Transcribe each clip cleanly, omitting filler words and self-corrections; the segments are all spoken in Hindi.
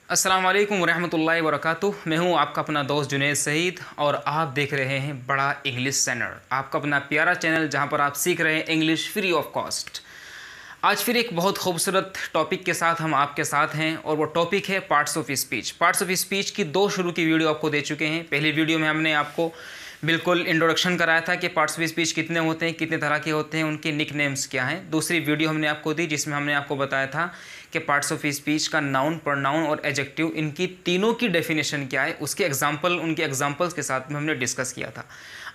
अस्सलाम वालेकुम रहमतुल्लाहि व बरकातुहू। मैं हूं आपका अपना दोस्त जुनैद सईद और आप देख रहे हैं बड़ा इंग्लिश चैनल, आपका अपना प्यारा चैनल जहां पर आप सीख रहे हैं इंग्लिश फ्री ऑफ कॉस्ट। आज फिर एक बहुत खूबसूरत टॉपिक के साथ हम आपके साथ हैं और वो टॉपिक है parts of speech. Parts of speech की 2 शुरू की वीडियो आपको दे चुके हैं। पहली वीडियो में हमने आपको बिल्कुल इंट्रोडक्शन कराया था कि पार्ट्स ऑफ स्पीच कितने होते हैं, कितने तरह के होते हैं, उनके निकनेम्स क्या हैं। दूसरी वीडियो हमने आपको दी जिसमें हमने आपको बताया था कि पार्ट्स ऑफ स्पीच का नाउन, प्रोनाउन और एडजेक्टिव, इनकी तीनों की डेफिनेशन क्या है, उसके एग्जाम्पल, उनके एग्जाम्पल्स के साथ में हमने डिस्कस किया था।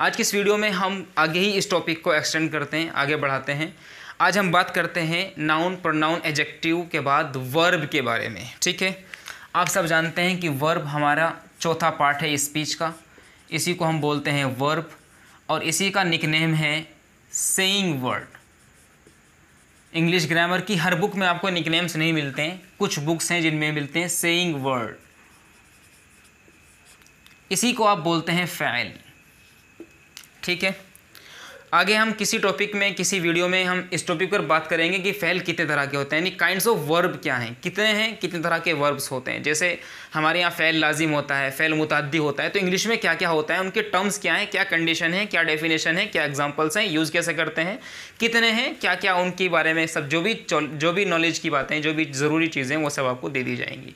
आज की इस वीडियो में हम आगे ही इस टॉपिक को एक्सटेंड करते हैं, आगे बढ़ाते हैं। आज हम बात करते हैं नाउन, प्रोनाउन, एडजेक्टिव के बाद वर्ब के बारे में। ठीक है, आप सब जानते हैं कि वर्ब हमारा चौथा पार्ट है स्पीच का, इसी को हम बोलते हैं वर्ब और इसी का निकनेम है सेइंग वर्ड। इंग्लिश ग्रामर की हर बुक में आपको निकनेम्स नहीं मिलते हैं, कुछ बुक्स हैं जिनमें मिलते हैं सेइंग वर्ड। इसी को आप बोलते हैं फ़ाइल। ठीक है, आगे हम किसी टॉपिक में, किसी वीडियो में हम इस टॉपिक पर बात करेंगे कि फ़ेल कितने तरह के होते हैं, यानी काइंड्स ऑफ वर्ब क्या हैं, कितने तरह के वर्ब्स होते हैं। जैसे हमारे यहाँ फ़ेल लाजिम होता है, फ़ेल मुतअद्दी होता है, तो इंग्लिश में क्या क्या होता है, उनके टर्म्स क्या हैं, क्या कंडीशन है, क्या डेफिनेशन है, क्या एग्जांपल्स हैं, यूज़ कैसे करते हैं, कितने हैं, क्या क्या उनके बारे में सब जो भी नॉलेज की बातें, जो भी ज़रूरी चीज़ें, वो सब आपको दे दी जाएंगी।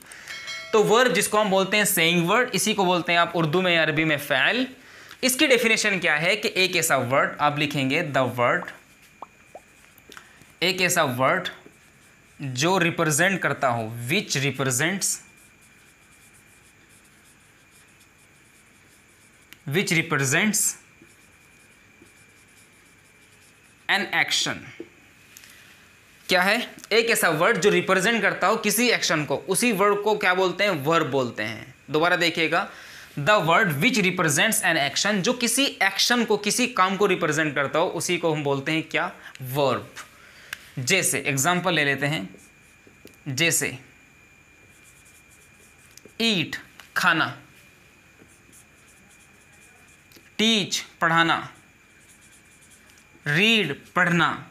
तो वर्ब जिसको हम बोलते हैं सेइंग वर्ड, इसी को बोलते हैं आप उर्दू में या अरबी में फ़ाइल। इसकी डेफिनेशन क्या है कि एक ऐसा वर्ड आप लिखेंगे द वर्ड, एक ऐसा वर्ड जो रिप्रेजेंट करता हो, विच रिप्रेजेंट्स एन एक्शन। क्या है? एक ऐसा वर्ड जो रिप्रेजेंट करता हो किसी एक्शन को, उसी वर्ड को क्या बोलते हैं? वर्ब बोलते हैं। दोबारा देखिएगा, the word which represents an action, जो किसी एक्शन को, किसी काम को रिप्रेजेंट करता हो, उसी को हम बोलते हैं क्या? वर्ब। जैसे एग्जांपल ले लेते हैं, जैसे ईट खाना, टीच पढ़ाना, रीड पढ़ना,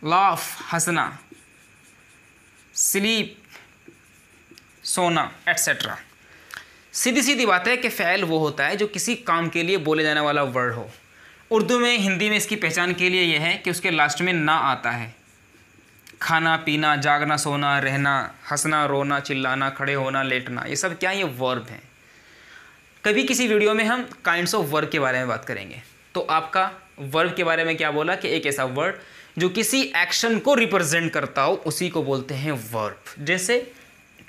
लाफ हंसना, स्लीप सोना, एट्सेट्रा। सीधी सीधी बात है कि फ़ैल वो होता है जो किसी काम के लिए बोले जाने वाला वर्ड हो। उर्दू में, हिंदी में इसकी पहचान के लिए यह है कि उसके लास्ट में ना आता है। खाना पीना, जागना सोना, रहना, हंसना रोना, चिल्लाना, खड़े होना, लेटना, ये सब क्या, ये वर्ब हैं। कभी किसी वीडियो में हम काइंड्स ऑफ वर्ब के बारे में बात करेंगे। तो आपका वर्ब के बारे में क्या बोला कि एक ऐसा वर्ड जो किसी एक्शन को रिप्रेजेंट करता हो, उसी को बोलते हैं वर्ब। जैसे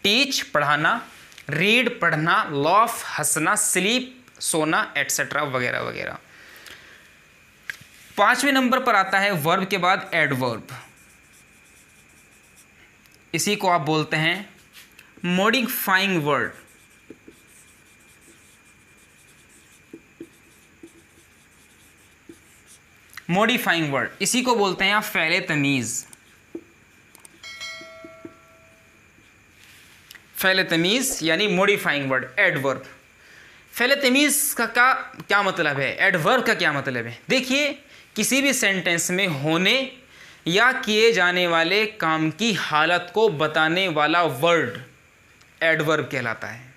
टीच पढ़ाना, रीड पढ़ना, लाफ हंसना, स्लीप सोना, एटसेट्रा वगैरह वगैरह। 5वें नंबर पर आता है वर्ब के बाद एडवर्ब। इसी को आप बोलते हैं मॉडिफाइंग वर्ड। मॉडिफाइंग वर्ड, इसी को बोलते हैं आप फ़ैले तमीज़। फ़ैल तमीज़ यानी मॉडिफाइंग वर्ड, एडवर्ब। फ़ैल तमीज़ का क्या मतलब है, एडवर्ब का क्या मतलब है? देखिए, किसी भी सेंटेंस में होने या किए जाने वाले काम की हालत को बताने वाला वर्ड एडवर्ब कहलाता है।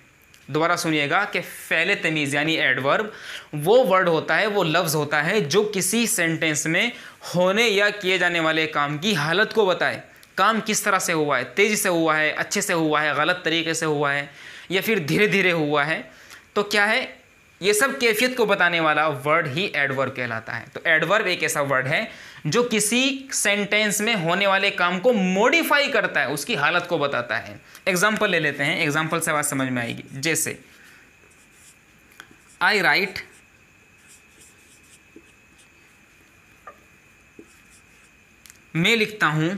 दोबारा सुनिएगा कि फ़ैल तमीज़ यानी एडवर्ब वो वर्ड होता है, वो लफ्ज़ होता है जो किसी सेंटेंस में होने या किए जाने वाले काम की हालत को बताए। काम किस तरह से हुआ है, तेज़ी से हुआ है, अच्छे से हुआ है, गलत तरीके से हुआ है, या फिर धीरे धीरे हुआ है, तो क्या है, ये सब कैफियत को बताने वाला वर्ड ही एडवर्ब कहलाता है। तो एडवर्ब एक ऐसा वर्ड है जो किसी सेंटेंस में होने वाले काम को मॉडिफाई करता है, उसकी हालत को बताता है। एग्जाम्पल ले लेते हैं, एग्जाम्पल से बात समझ में आएगी। जैसे आई राइट, मैं लिखता हूं,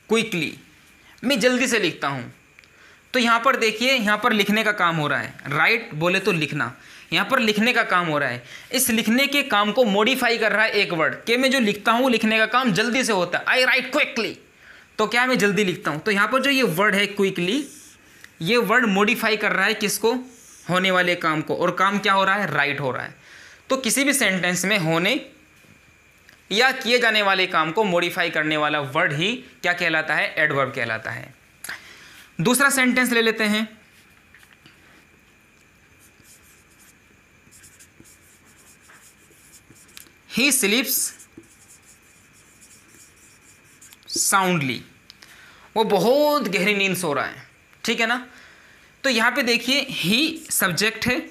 क्विकली, मैं जल्दी से लिखता हूँ। तो यहाँ पर देखिए, यहाँ पर लिखने का काम हो रहा है। राइट बोले तो लिखना, यहाँ पर लिखने का काम हो रहा है। इस लिखने के काम को मॉडिफाई कर रहा है एक वर्ड, कि मैं जो लिखता हूँ लिखने का काम जल्दी से होता है। आई राइट क्विकली, तो क्या मैं जल्दी लिखता हूँ। तो यहाँ पर जो ये वर्ड है क्विकली, ये वर्ड मॉडिफाई कर रहा है किसको, होने वाले काम को, और काम क्या हो रहा है, राइट हो रहा है। तो किसी भी सेंटेंस में होने या किए जाने वाले काम को मॉडिफाई करने वाला वर्ड ही क्या कहलाता है? एडवर्ब कहलाता है। दूसरा सेंटेंस ले लेते हैं। ही स्लीप्स साउंडली, वो बहुत गहरी नींद सो रहा है, ठीक है ना। तो यहां पे देखिए ही सब्जेक्ट है,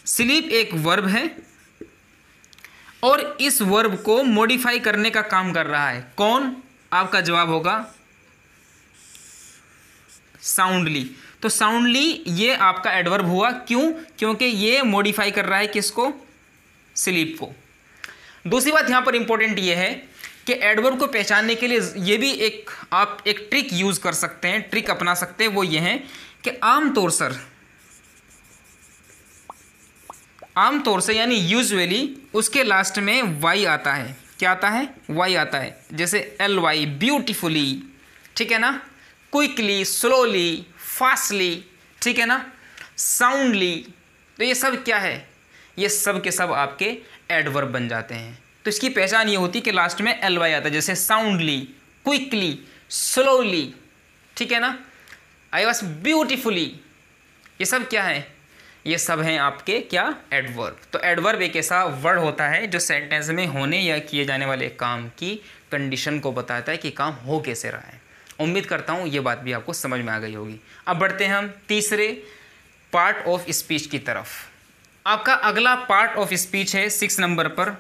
स्लीप एक वर्ब है और इस वर्ब को मॉडिफाई करने का काम कर रहा है कौन? आपका जवाब होगा साउंडली। तो साउंडली ये आपका एडवर्ब हुआ, क्यों? क्योंकि ये मॉडिफाई कर रहा है किसको? स्लीप को। दूसरी बात यहां पर इंपॉर्टेंट ये है कि एडवर्ब को पहचानने के लिए ये भी आप एक ट्रिक यूज कर सकते हैं, ट्रिक अपना सकते हैं। वो ये है कि आमतौर से यानी यूजुअली उसके लास्ट में वाई आता है। क्या आता है? वाई आता है। जैसे LY ब्यूटीफुली, ठीक है ना, क्विकली, स्लोली, फास्टली, ठीक है ना, साउंडली। तो ये सब क्या है? ये सब के सब आपके एडवर्ब बन जाते हैं। तो इसकी पहचान ये होती है कि लास्ट में LY आता है, जैसे साउंडली, क्विकली, स्लोली, ठीक है ना, आई वॉज ब्यूटीफुली। ये सब क्या है? ये सब हैं आपके क्या? एडवर्ब। तो एडवर्ब एक ऐसा वर्ड होता है जो सेंटेंस में होने या किए जाने वाले काम की कंडीशन को बताता है कि काम हो कैसे रहा है। उम्मीद करता हूँ ये बात भी आपको समझ में आ गई होगी। अब बढ़ते हैं हम तीसरे पार्ट ऑफ स्पीच की तरफ। आपका अगला पार्ट ऑफ स्पीच है 6 नंबर पर।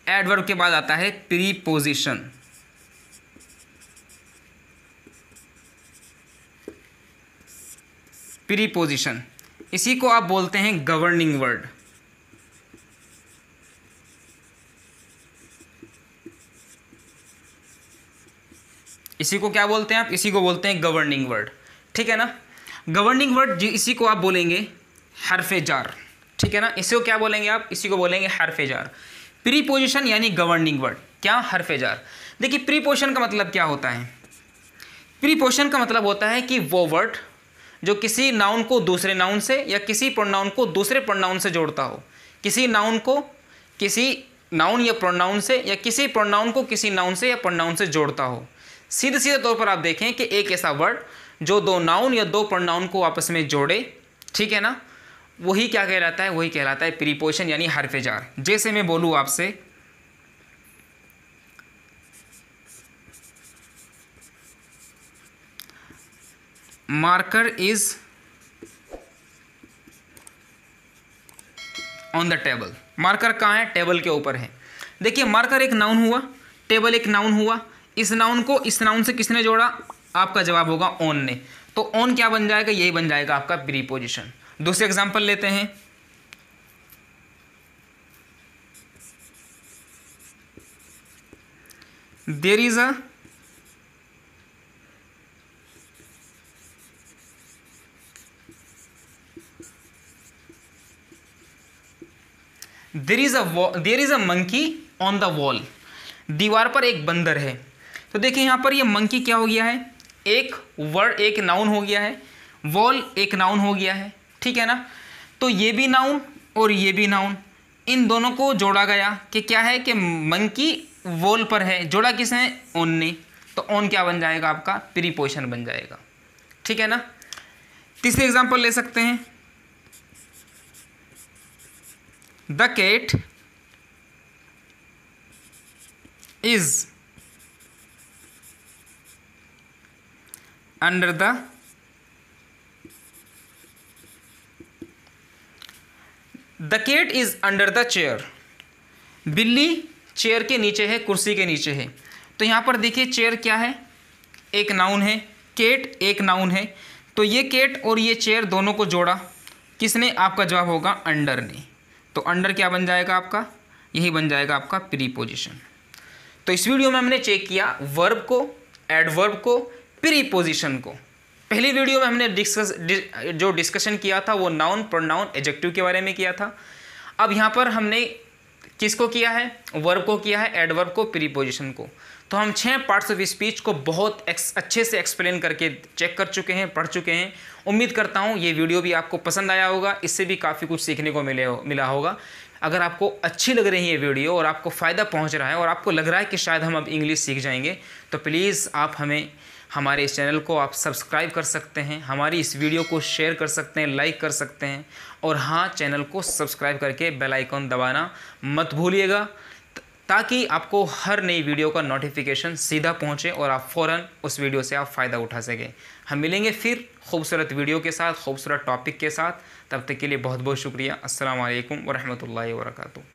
एडवर्ब के बाद आता है प्रीपोजिशन। प्रीपोजिशन इसी को आप बोलते हैं गवर्निंग वर्ड। इसी को क्या बोलते हैं आप? इसी को बोलते हैं गवर्निंग वर्ड, ठीक है ना। गवर्निंग वर्ड इसी को आप बोलेंगे हर्फे जार, ठीक है ना। इसी को क्या बोलेंगे आप? इसी को बोलेंगे हर्फे जार। प्रीपोजिशन यानी गवर्निंग वर्ड, क्या? हर्फे जार। देखिए प्रीपोजिशन का मतलब क्या होता है? प्रीपोजिशन का मतलब होता है कि वो वर्ड जो किसी नाउन को दूसरे नाउन से या किसी प्रोनाउन को दूसरे प्रोनाउन से जोड़ता हो। किसी नाउन को किसी नाउन या प्रोनाउन से या किसी प्रोनाउन को किसी नाउन से या प्रोनाउन से जोड़ता हो। सीधे सीधे तौर पर आप देखें कि एक ऐसा वर्ड जो दो नाउन या दो प्रोनाउन को आपस में जोड़े, ठीक है ना, वही क्या कहलाता है? वही कहलाता है प्रीपोजिशन यानी हर्फे जार। जैसे मैं बोलूँ आपसे marker is on the table. Marker कहाँ है? टेबल के ऊपर है। देखिए मार्कर एक नाउन हुआ, टेबल एक नाउन हुआ। इस नाउन को इस नाउन से किसने जोड़ा? आपका जवाब होगा ऑन ने। तो ऑन क्या बन जाएगा? यही बन जाएगा आपका प्रीपोजिशन। दूसरे एग्जांपल लेते हैं। There is a monkey on the wall. दीवार पर एक बंदर है। तो देखिए यहाँ पर ये मंकी क्या हो गया है? एक वर्ड, एक नाउन हो गया है। वॉल एक नाउन हो गया है, ठीक है ना। तो ये भी नाउन और ये भी नाउन, इन दोनों को जोड़ा गया कि क्या है? कि मंकी वॉल पर है। जोड़ा किसने? ऑन ने। तो ऑन क्या बन जाएगा? आपका प्रीपोजिशन बन जाएगा, ठीक है ना। तीसरे एग्जांपल ले सकते हैं। The cat is under the cat is under the chair. बिल्ली चेयर के नीचे है, कुर्सी के नीचे है। तो यहाँ पर देखिए चेयर क्या है? एक नाउन है, कैट एक नाउन है। तो ये कैट और ये चेयर दोनों को जोड़ा किसने? आपका जवाब होगा अंडर ने। तो अंडर क्या बन जाएगा आपका? यही बन जाएगा आपका प्रीपोजिशन। तो इस वीडियो में हमने चेक किया वर्ब को, एडवर्ब को, प्रीपोजिशन को। पहली वीडियो में हमने डिस्कशन किया था वो नाउन, प्रोनाउन, एडजेक्टिव के बारे में किया था। अब यहाँ पर हमने किसको किया है? वर्ब को किया है, एडवर्ब को, प्रीपोजिशन को। तो हम 6 पार्ट्स ऑफ स्पीच को बहुत अच्छे से एक्सप्लेन करके चेक कर चुके हैं, पढ़ चुके हैं। उम्मीद करता हूँ ये वीडियो भी आपको पसंद आया होगा, इससे भी काफ़ी कुछ सीखने को मिला होगा। अगर आपको अच्छी लग रही है वीडियो और आपको फ़ायदा पहुंच रहा है और आपको लग रहा है कि शायद हम अब इंग्लिश सीख जाएंगे, तो प्लीज़ आप हमारे इस चैनल को आप सब्सक्राइब कर सकते हैं, हमारी इस वीडियो को शेयर कर सकते हैं, लाइक कर सकते हैं, और हाँ, चैनल को सब्सक्राइब करके बेल आइकन दबाना मत भूलिएगा, ताकि आपको हर नई वीडियो का नोटिफिकेशन सीधा पहुंचे और आप फ़ौरन उस वीडियो से आप फ़ायदा उठा सकें। हम मिलेंगे फिर खूबसूरत वीडियो के साथ, खूबसूरत टॉपिक के साथ। तब तक के लिए बहुत बहुत शुक्रिया। अस्सलाम वालेकुम व रहमतुल्लाहि व बरकातुहू।